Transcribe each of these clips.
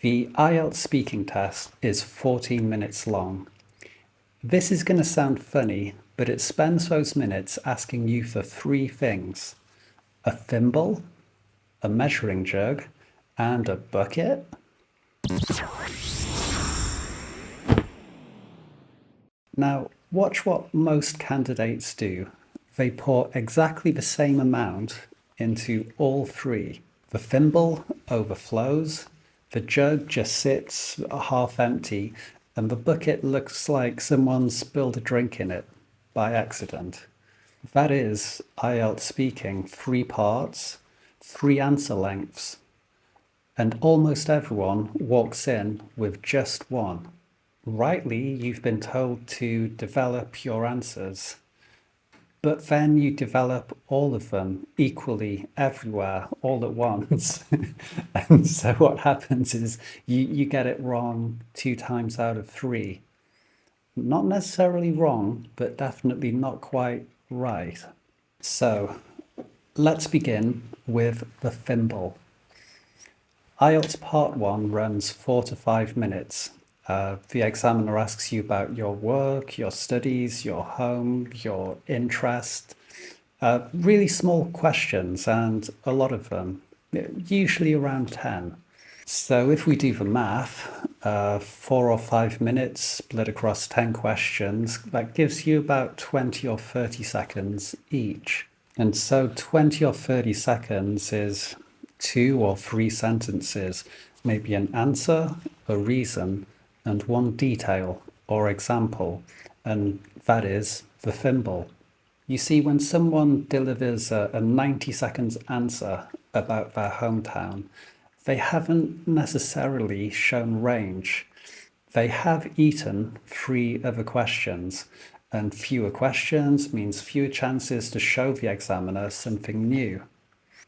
The IELTS speaking test is 14 minutes long. This is going to sound funny, but it spends those minutes asking you for three things: a thimble, a measuring jug, and a bucket. Now, watch what most candidates do. They pour exactly the same amount into all three. The thimble overflows, the jug just sits half empty, and the bucket looks like someone spilled a drink in it by accident. That is IELTS speaking, three parts, three answer lengths, and almost everyone walks in with just one. Rightly, you've been told to develop your answers, but then you develop all of them equally everywhere all at once. And so what happens is you get it wrong 2 times out of 3. Not necessarily wrong, but definitely not quite right. So let's begin with the thimble. IELTS Part 1 runs 4 to 5 minutes. The examiner asks you about your work, your studies, your home, your interest. Really small questions, and a lot of them, usually around 10. So if we do the math, 4 or 5 minutes split across 10 questions, that gives you about 20 or 30 seconds each. And so 20 or 30 seconds is 2 or 3 sentences, maybe an answer, a reason, and one detail or example, and that is the thimble. You see, when someone delivers a 90 seconds answer about their hometown, they haven't necessarily shown range. They have eaten 3 other questions, and fewer questions means fewer chances to show the examiner something new.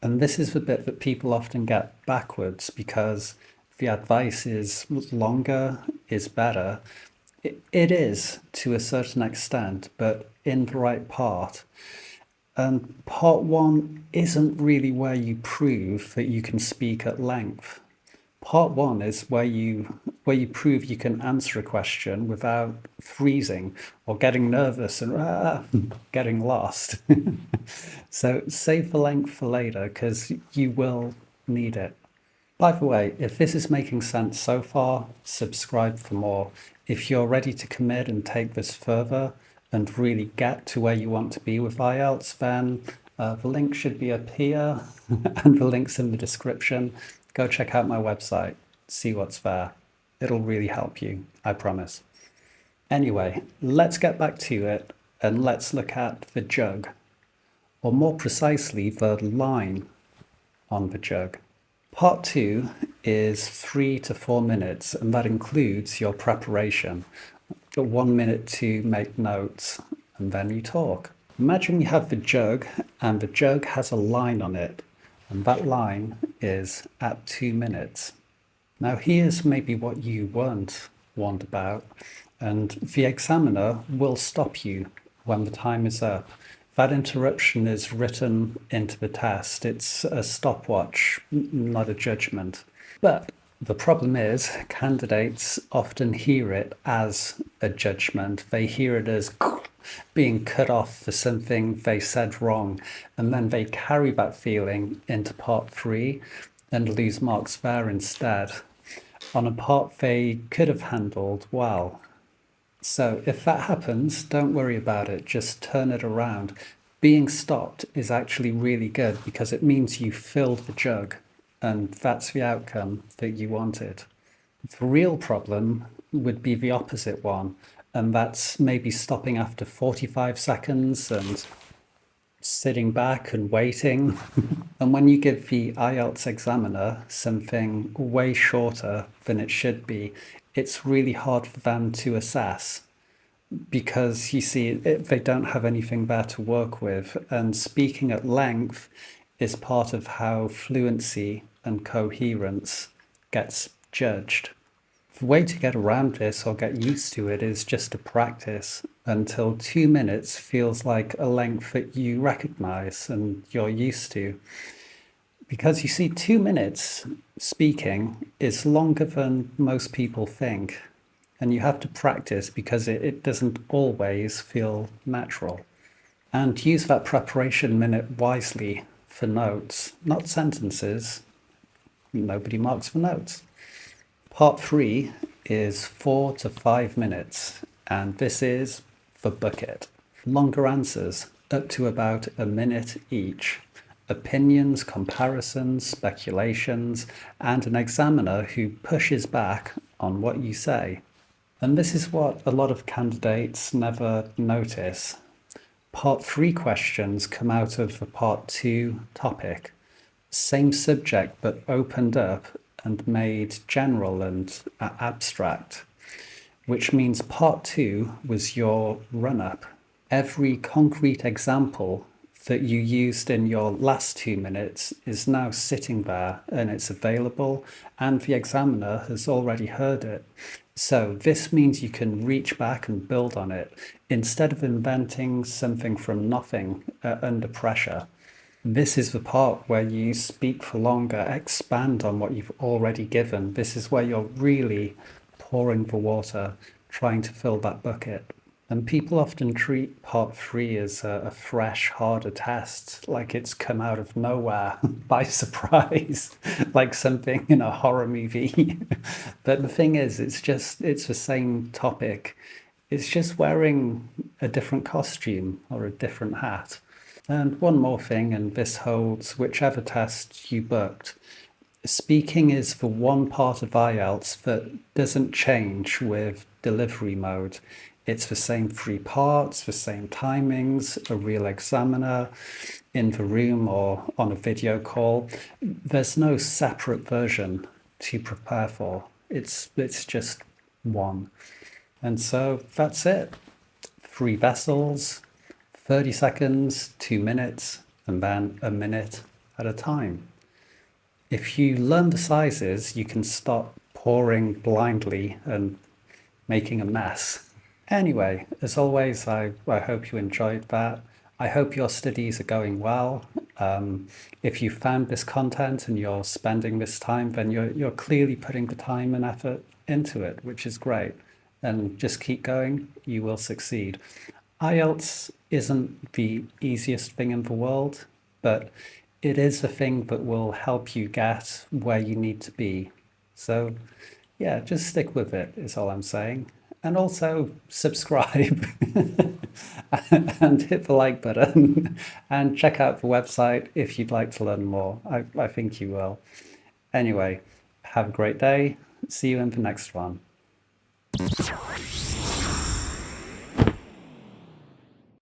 And this is the bit that people often get backwards, because the advice is longer is better. It is to a certain extent, but in the right part. And part 1 isn't really where you prove that you can speak at length. Part 1 is where you prove you can answer a question without freezing or getting nervous and getting lost. So save the length for later, because you will need it. By the way, if this is making sense so far, subscribe for more. If you're ready to commit and take this further and really get to where you want to be with IELTS, then the link should be up here and the link's in the description. Go check out my website, see what's there. It'll really help you, I promise. Anyway, let's get back to it and let's look at the jug, or more precisely, the line on the jug. Part 2 is 3 to 4 minutes, and that includes your preparation. 1 minute to make notes, and then you talk. Imagine you have the jug, and the jug has a line on it, and that line is at 2 minutes. Now here's maybe what you weren't warned about, and the examiner will stop you when the time is up. That interruption is written into the test. It's a stopwatch, not a judgment. But the problem is, candidates often hear it as a judgment. They hear it as being cut off for something they said wrong, and then they carry that feeling into part 3 and lose marks there instead, on a part they could have handled well. So if that happens, don't worry about it, just turn it around. Being stopped is actually really good, because it means you filled the jug, and that's the outcome that you wanted. The real problem would be the opposite one, and that's maybe stopping after 45 seconds and sitting back and waiting. And when you give the IELTS examiner something way shorter than it should be, it's really hard for them to assess, because you see, they don't have anything there to work with, and speaking at length is part of how fluency and coherence gets judged. The way to get around this or get used to it is just to practice until 2 minutes feels like a length that you recognize and you're used to. Because you see, 2 minutes speaking is longer than most people think. And you have to practice because it doesn't always feel natural. And use that preparation minute wisely for notes, not sentences. Nobody marks for notes. Part 3 is 4 to 5 minutes, and this is the bucket. Longer answers, up to about a minute each. Opinions, comparisons, speculations, and an examiner who pushes back on what you say. And this is what a lot of candidates never notice. Part 3 questions come out of the Part 2 topic. Same subject, but opened up and made general and abstract, which means Part 2 was your run-up. Every concrete example that you used in your last 2 minutes is now sitting there and it's available, and the examiner has already heard it. So this means you can reach back and build on it instead of inventing something from nothing under pressure. This is the part where you speak for longer, expand on what you've already given. This is where you're really pouring the water, trying to fill that bucket. And people often treat part 3 as a fresh, harder test, like it's come out of nowhere by surprise, like something in a horror movie. But the thing is, it's the same topic. It's just wearing a different costume or a different hat. And one more thing, and this holds whichever test you booked. Speaking is the one part of IELTS that doesn't change with delivery mode. It's the same 3 parts, the same timings, a real examiner in the room or on a video call. There's no separate version to prepare for. It's just one. And so that's it. 3 vessels, 30 seconds, 2 minutes, and then a minute at a time. If you learn the sizes, you can stop pouring blindly and making a mess. Anyway, as always, I hope you enjoyed that. I hope your studies are going well. If you found this content and you're spending this time, then you're clearly putting the time and effort into it, which is great. And just keep going, you will succeed. IELTS isn't the easiest thing in the world, but it is the thing that will help you get where you need to be. So yeah, just stick with it is all I'm saying. And also subscribe and hit the like button and check out the website if you'd like to learn more. I think you will. Anyway, have a great day. See you in the next one.